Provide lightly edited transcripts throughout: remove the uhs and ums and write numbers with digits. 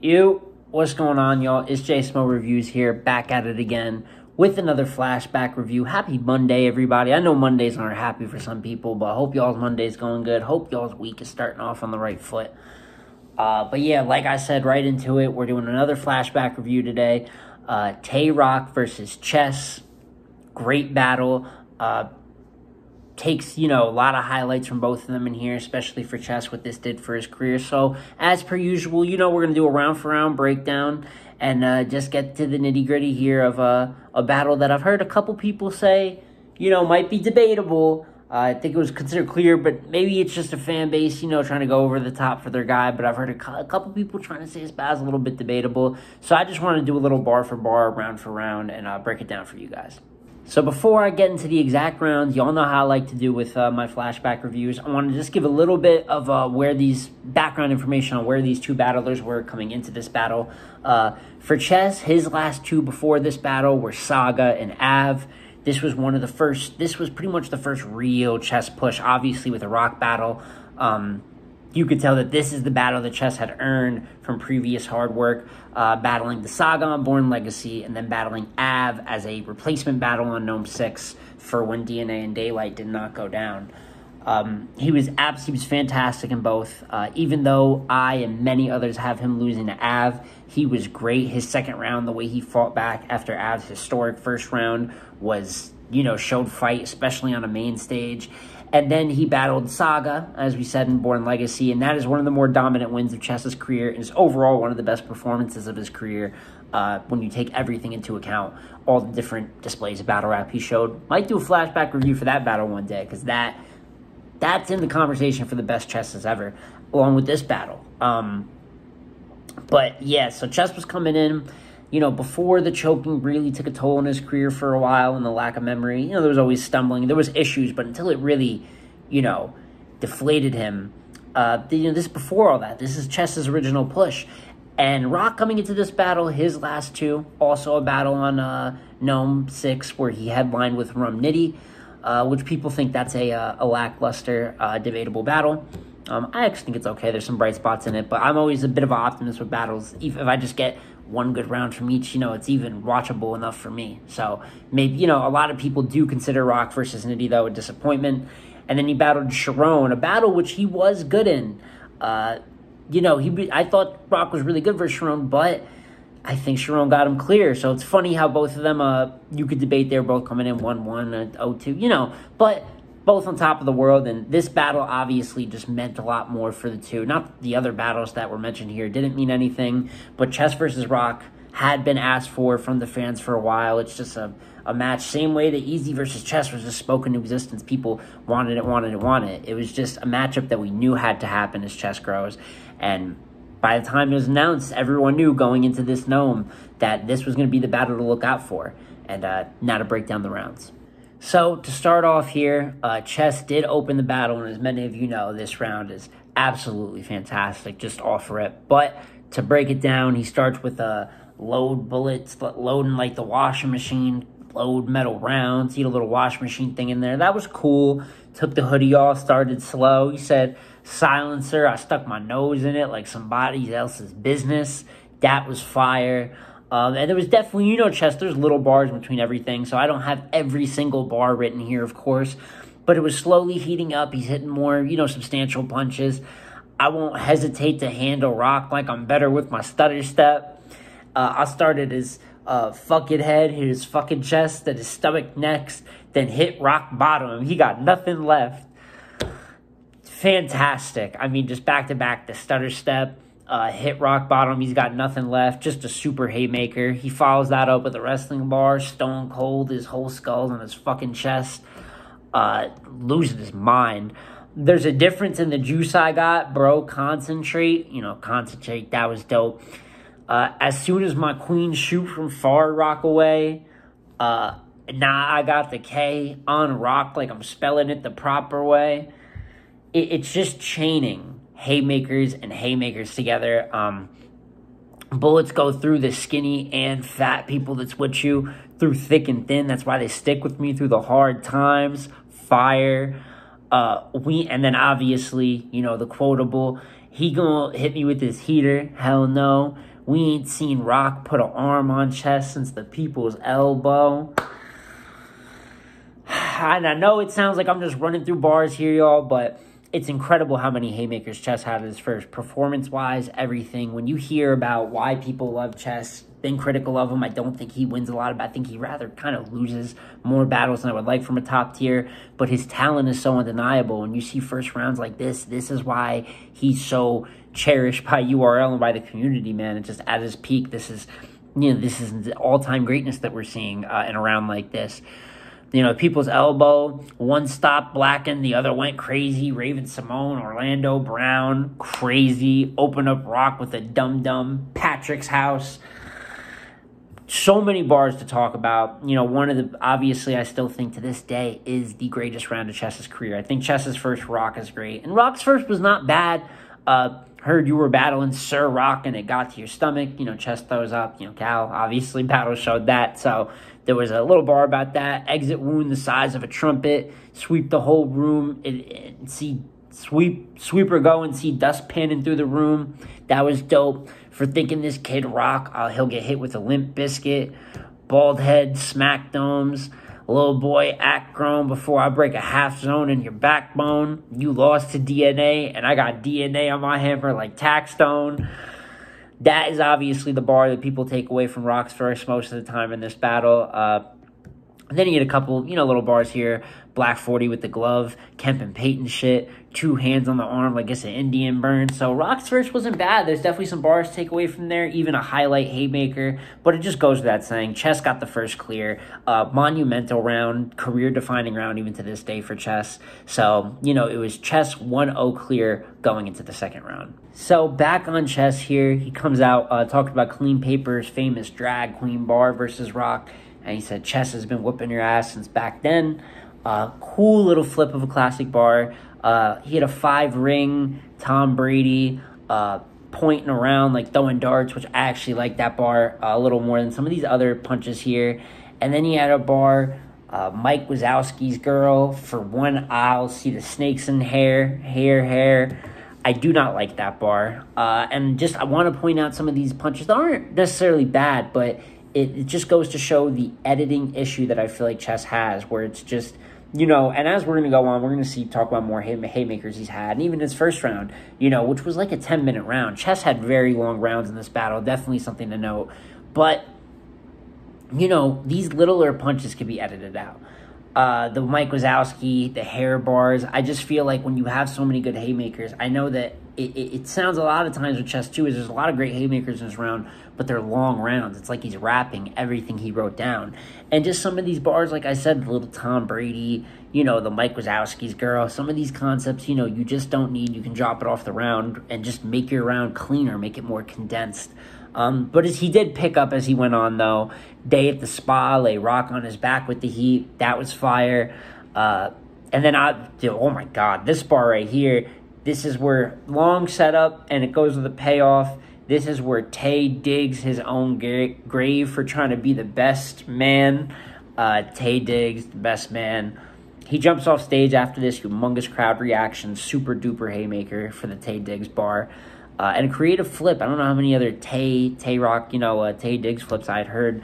What's going on, y'all? It's J Smo Reviews here, back at it again with another Flashback review. Happy Monday, everybody. I know Mondays aren't happy for some people, but I hope y'all's Monday's going good. Hope y'all's week is starting off on the right foot. But yeah, like I said, right into it. We're doing another Flashback review today. Tay Roc versus Chess. Great battle. Takes, a lot of highlights from both of them in here, especially for Chess, what this did for his career. So, as per usual, we're going to do a round-for-round breakdown and just get to the nitty-gritty here of a battle that I've heard a couple people say, might be debatable. I think it was considered clear, but maybe it's just a fan base, trying to go over the top for their guy. But I've heard a couple people trying to say this battle's a little bit debatable. So, I just want to do a little bar-for-bar, round-for-round, and break it down for you guys. So before I get into the exact rounds, y'all know how I like to do with my Flashback reviews. I want to just give a little bit of where these background information on where these two battlers were coming into this battle. For Chess, his last two before this battle were Saga and Av. This was pretty much the first real Chess push, obviously with a Roc battle. You could tell that this is the battle that Chess had earned from previous hard work, battling the Saga on Born Legacy, and then battling Av as a replacement battle on NOME 6 for when DNA and Daylight did not go down. He was fantastic in both. Even though I and many others have him losing to Av, he was great. His second round, the way he fought back after Av's historic first round was, showed fight, especially on a main stage. And then he battled Saga, as we said, in Born Legacy, and that is one of the more dominant wins of Chess's career, and is overall one of the best performances of his career when you take everything into account, all the different displays of battle rap he showed. Might do a Flashback review for that battle one day, because that's in the conversation for the best Chesses ever, along with this battle. But yeah, so Chess was coming in, before the choking really took a toll on his career for a while and the lack of memory. There was always stumbling. There was issues, but until it really, deflated him, this before all that. This is Chess's original push. And Roc coming into this battle, his last two, also a battle on NOME 6 where he headlined with Rum Nitty, which people think that's a lackluster, debatable battle. I actually think it's okay. There's some bright spots in it, but I'm always a bit of an optimist with battles. If I just get one good round from each, it's even watchable enough for me. So maybe, a lot of people do consider Roc versus Nitty, though, a disappointment. And then he battled Sharon, a battle which he was good in. I thought Roc was really good versus Sharon, but I think Sharon got him clear. So it's funny how both of them, you could debate they're both coming in 1-1, 0-2, but both on top of the world, and this battle obviously just meant a lot more for the two. Not the other battles that were mentioned here didn't mean anything, but Chess versus Roc had been asked for from the fans for a while. It's just a match, same way that Easy versus Chess was just spoken into existence. People wanted it. It was just a matchup that we knew had to happen as Chess grows, and by the time it was announced, everyone knew going into this NOME that this was going to be the battle to look out for, and now to break down the rounds. So, to start off here, Chess did open the battle, and as many of you know, this round is absolutely fantastic, just off rip. But, to break it down, he starts with load bullets, loading like the washing machine, load metal rounds, he had a little washing machine thing in there. That was cool. Took the hoodie off, started slow. He said, silencer, I stuck my nose in it like somebody else's business. That was fire. And there was definitely, Chess, there's little bars between everything, so I don't have every single bar written here, of course, but it was slowly heating up. He's hitting more, substantial punches. I won't hesitate to handle Roc like I'm better with my stutter step. I started his fucking head, hit his fucking chest, then his stomach next, then hit rock bottom. He got nothing left. Fantastic. I mean, just back-to-back, the stutter step. Hit rock bottom, he's got nothing left, just a super haymaker. He follows that up with a wrestling bar, stone cold, his whole skull on his fucking chest, losing his mind. There's a difference in the juice I got, bro. Concentrate, concentrate, that was dope. As soon as my queen shoot from far Roc away, now I got the K on Roc like I'm spelling it the proper way. It's just chaining haymakers and haymakers together. Bullets go through the skinny and fat people that switch you, through thick and thin. That's why they stick with me through the hard times. Fire. And then obviously, the quotable, he gonna hit me with his heater. Hell no. We ain't seen Roc put an arm on Chess since the people's elbow. And I know it sounds like I'm just running through bars here, y'all, but it's incredible how many haymakers Chess had at his first. Performance-wise, everything. When you hear about why people love Chess, been critical of him, I don't think he wins a lot. I think he rather kind of loses more battles than I would like from a top tier. But his talent is so undeniable. When you see first rounds like this is why he's so cherished by URL and by the community, man. It's just at his peak. This is the all-time greatness that we're seeing in a round like this. People's elbow, one stopped Blackened, the other went crazy. Raven Simone, Orlando Brown, crazy. Open up Roc with a dum-dum. Patrick's house. So many bars to talk about. One of the, obviously, I still think to this day is the greatest round of Chess's career. I think Chess's first Roc is great. And Roc's first was not bad. Heard you were battling Sir Roc and it got to your stomach. Chess throws up. Cal, obviously, battle showed that. So there was a little bar about that. Exit wound the size of a trumpet. Sweep the whole room and see sweeper go and see dust panning through the room. That was dope. For thinking this kid Roc, he'll get hit with a limp biscuit. Bald head, smack domes. Little boy, act grown before I break a half zone in your backbone. You lost to DNA, and I got DNA on my hammer like Taxstone. That is obviously the bar that people take away from Roc's first most of the time in this battle. And then you get a couple, little bars here. Black 40 with the glove. Kemp and Peyton shit. 2 hands on the arm like it's an Indian burn. So Roc's first wasn't bad. There's definitely some bars to take away from there. Even a highlight haymaker. But it just goes without saying. Chess got the first clear. Monumental round. Career-defining round even to this day for Chess. So, it was Chess 1-0 clear going into the second round. So back on Chess here. He comes out talking about Clean Paper's famous drag queen bar versus Roc. And he said, Chess has been whooping your ass since back then. Cool little flip of a classic bar. He had a 5-ring Tom Brady pointing around, like throwing darts, which I actually like that bar a little more than some of these other punches here. And then he had a bar, Mike Wazowski's girl. For one, I'll see the snakes in hair. I do not like that bar. And just I want to point out some of these punches that aren't necessarily bad, but it just goes to show the editing issue that I feel like Chess has, where it's just, and as we're going to go on, we're going to talk about more haymakers he's had. And even his first round, which was like a 10-minute round. Chess had very long rounds in this battle. Definitely something to note. But, these littler punches can be edited out. The Mike Wazowski, the hair bars. I just feel like when you have so many good haymakers, I know that it sounds a lot of times with Chess too, is there's a lot of great haymakers in this round, but they're long rounds. It's like he's rapping everything he wrote down. And just some of these bars, like I said, the little Tom Brady, the Mike Wazowski's girl, some of these concepts, you just don't need. You can drop it off the round and just make your round cleaner, make it more condensed. But as he did pick up as he went on, though, Day at the Spa, lay Roc on his back with the heat. That was fire. And then, oh my God, this bar right here, this is where long setup, and it goes with a payoff. This is where Tay digs his own grave for trying to be the best man. Tay digs, the best man. He jumps off stage after this humongous crowd reaction, super duper haymaker for the Tay Diggs bar. And a creative flip. I don't know how many other Tay Roc, Tay Diggs flips I had heard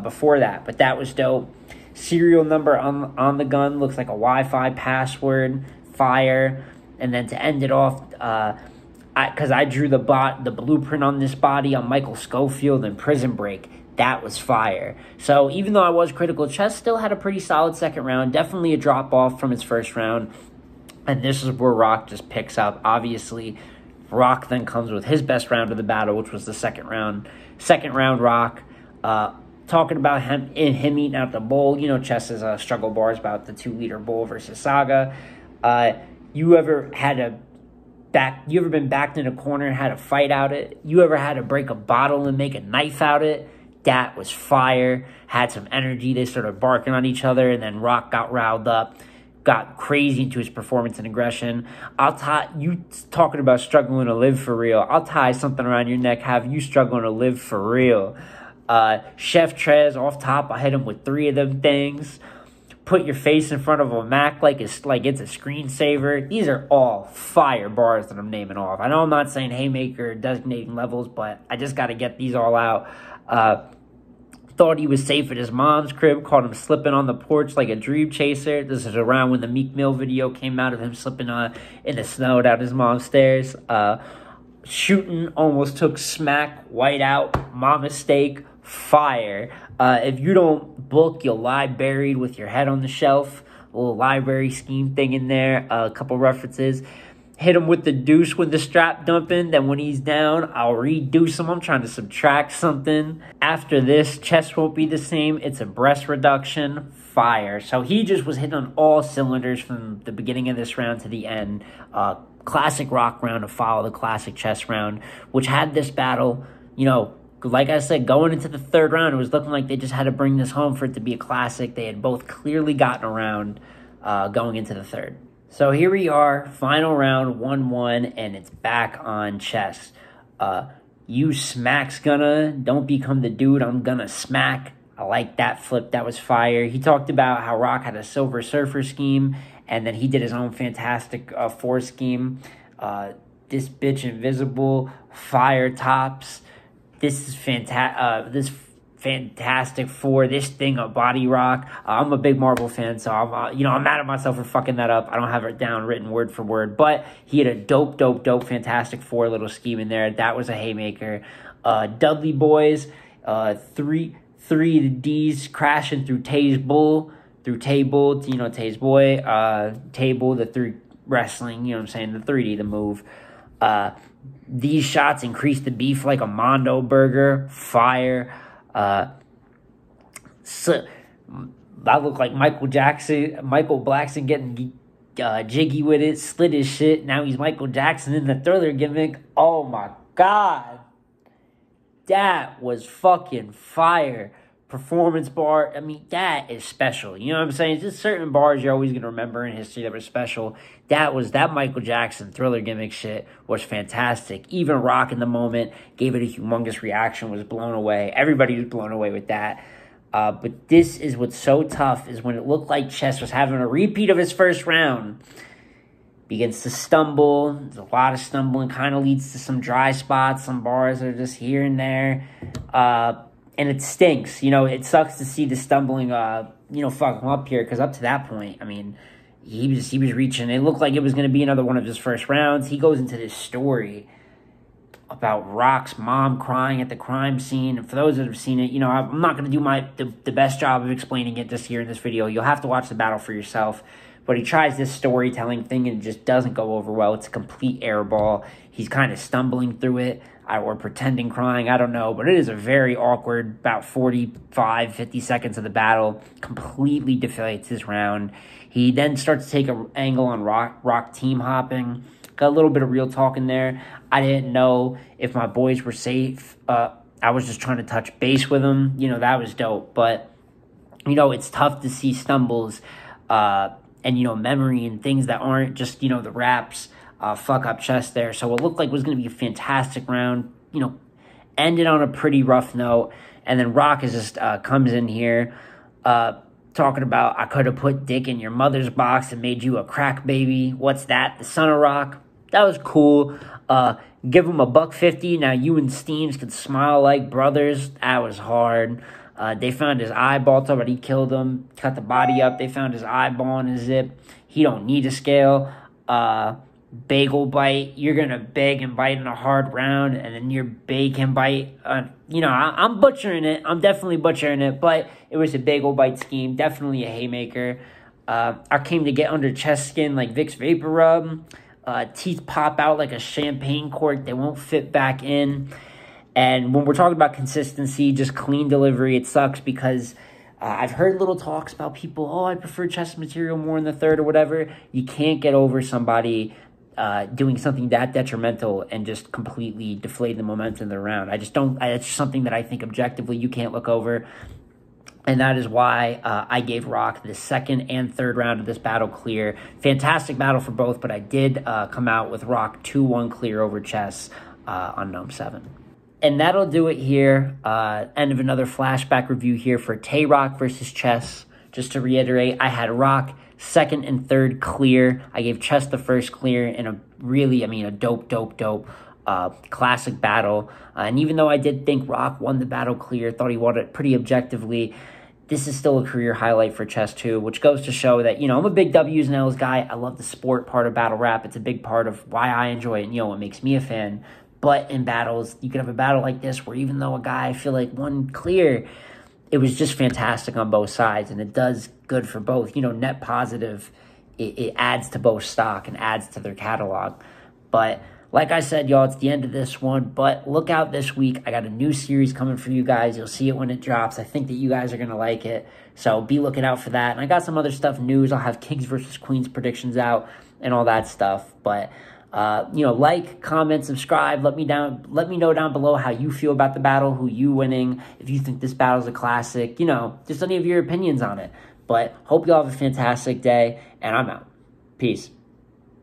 before that, but that was dope. Serial number on the gun looks like a Wi-Fi password, fire. And then to end it off, because I drew the blueprint on this body on Michael Schofield in Prison Break. That was fire. So even though I was critical, Chess still had a pretty solid second round. Definitely a drop-off from his first round. And this is where Roc just picks up. Obviously, Roc then comes with his best round of the battle, which was the second round. Second round Roc, talking about him eating out the bowl. Chess's struggle bars about the 2-liter bowl versus Saga. You ever been backed in a corner and had to fight out it? You ever had to break a bottle and make a knife out it? That was fire. Had some energy. They started barking on each other, and then Roc got riled up, got crazy into his performance and aggression. You talking about struggling to live for real. I'll tie something around your neck, have you struggling to live for real. Chef Trez off top, I hit him with 3 of them things. put your face in front of a Mac like it's a screensaver. These are all fire bars that I'm naming off. I know I'm not saying haymaker or designating levels, but I just got to get these all out. Thought he was safe at his mom's crib, caught him slipping on the porch like a dream chaser. This is around when the Meek Mill video came out of him slipping in the snow down his mom's stairs. Shooting, almost took smack, white out, my mistake, fire. If you don't book, you'll lie buried with your head on the shelf. A little library scheme thing in there, a couple references. Hit him with the deuce with the strap dumping. Then when he's down, I'll reduce him. I'm trying to subtract something. After this, chest won't be the same. It's a breast reduction. Fire. So he just was hitting on all cylinders from the beginning of this round to the end. Classic Roc round to follow the classic chess round, which had this battle, like I said, going into the third round, it was looking like they just had to bring this home for it to be a classic. They had both clearly gotten around going into the third. So here we are, final round, 1-1, and it's back on chess. You smack's don't become the dude, I'm gonna smack. I like that flip, that was fire. He talked about how Roc had a Silver Surfer scheme, and then he did his own fantastic 4 scheme. This bitch invisible, fire tops. This is fantastic. Fantastic 4, this thing a body rock. I'm a big Marvel fan, so I'm mad at myself for fucking that up. I don't have it down written word for word, but he had a dope Fantastic 4 little scheme in there. That was a haymaker. Dudley boys, 3 the D's crashing through Tay's bull, Tay's boy, table, the 3 wrestling, the 3D, the move. These shots increase the beef like a Mondo burger, fire. So I look like Michael Blackson getting jiggy with it, slid his shit. Now he's Michael Jackson in the Thriller gimmick. Oh my God. That was fucking fire. Performance bar. I mean, that is special. You know what I'm saying? Just certain bars you're always going to remember in history that were special. That Michael Jackson Thriller gimmick shit was fantastic. Even Roc in the moment gave it a humongous reaction, was blown away. Everybody was blown away with that. But this is what's so tough, is when it looked like chess was having a repeat of his first round. Begins to stumble. There's a lot of stumbling. Kind of leads to some dry spots. Some bars are just here and there. And it stinks. It sucks to see the stumbling, fuck him up here. Because up to that point, I mean, he was reaching. It looked like it was going to be another one of his first rounds. He goes into this story about Roc's mom crying at the crime scene. And for those that have seen it, I'm not going to do the best job of explaining it just here in this video. You'll have to watch the battle for yourself. But he tries this storytelling thing and it just doesn't go over well. It's a complete air ball. He's kind of stumbling through it or pretending crying. I don't know. But it is a very awkward, about 45, 50 seconds of the battle. Completely deflates his round. He then starts to take an angle on Roc team hopping. Got a little bit of real talk in there. I didn't know if my boys were safe. I was just trying to touch base with them. That was dope. But, it's tough to see stumbles and, memory and things that aren't just, the raps fuck up chess there. So it looked like it was going to be a fantastic round. Ended on a pretty rough note. And then Roc is just comes in here talking about, I could have put dick in your mother's box and made you a crack baby. What's that? The son of Roc? That was cool. Give him $150. Now you and Steams could smile like brothers. That was hard. They found his eyeball, but he killed him. Cut the body up. They found his eyeball in his zip. He don't need a scale. Bagel bite. You're going to beg and bite in a hard round, and then your bacon bite. I'm butchering it. I'm definitely butchering it, but it was a bagel bite scheme. Definitely a haymaker. I came to get under chest skin like Vicks Vapor Rub. Teeth pop out like a champagne cork. They won't fit back in. And when we're talking about consistency, just clean delivery, it sucks because I've heard little talks about people, I prefer chest material more in the third or whatever. You can't get over somebody doing something that detrimental and just completely deflate the momentum of the round. I just don't. It's something that I think objectively you can't look over. And that is why I gave Roc the second and third round of this battle clear. Fantastic battle for both, but I did come out with Roc 2-1 clear over chess on NOME 7. And that'll do it here. End of another flashback review here for Tay Roc versus chess. just to reiterate, I had Roc second and third clear. I gave Chess the first clear in a really, a dope classic battle. And even though I did think Roc won the battle clear, thought he won it pretty objectively, this is still a career highlight for Chess too, which goes to show that, I'm a big W's and L's guy. I love the sport part of battle rap. It's a big part of why I enjoy it and, what makes me a fan. But in battles, you could have a battle like this where even though a guy, I feel like, won clear, it was just fantastic on both sides, and it does good for both. Net positive, it adds to both stock and adds to their catalog. But like I said, y'all, it's the end of this one, but look out this week. I got a new series coming for you guys. You'll see it when it drops. I think that you guys are going to like it, so be looking out for that. And I got some other stuff, news. I'll have Kings versus Queens predictions out and all that stuff. But, like, comment, subscribe. Let me know down below how you feel about the battle, who you winning, if you think this battle's a classic, just any of your opinions on it. But hope you all have a fantastic day, and I'm out. Peace.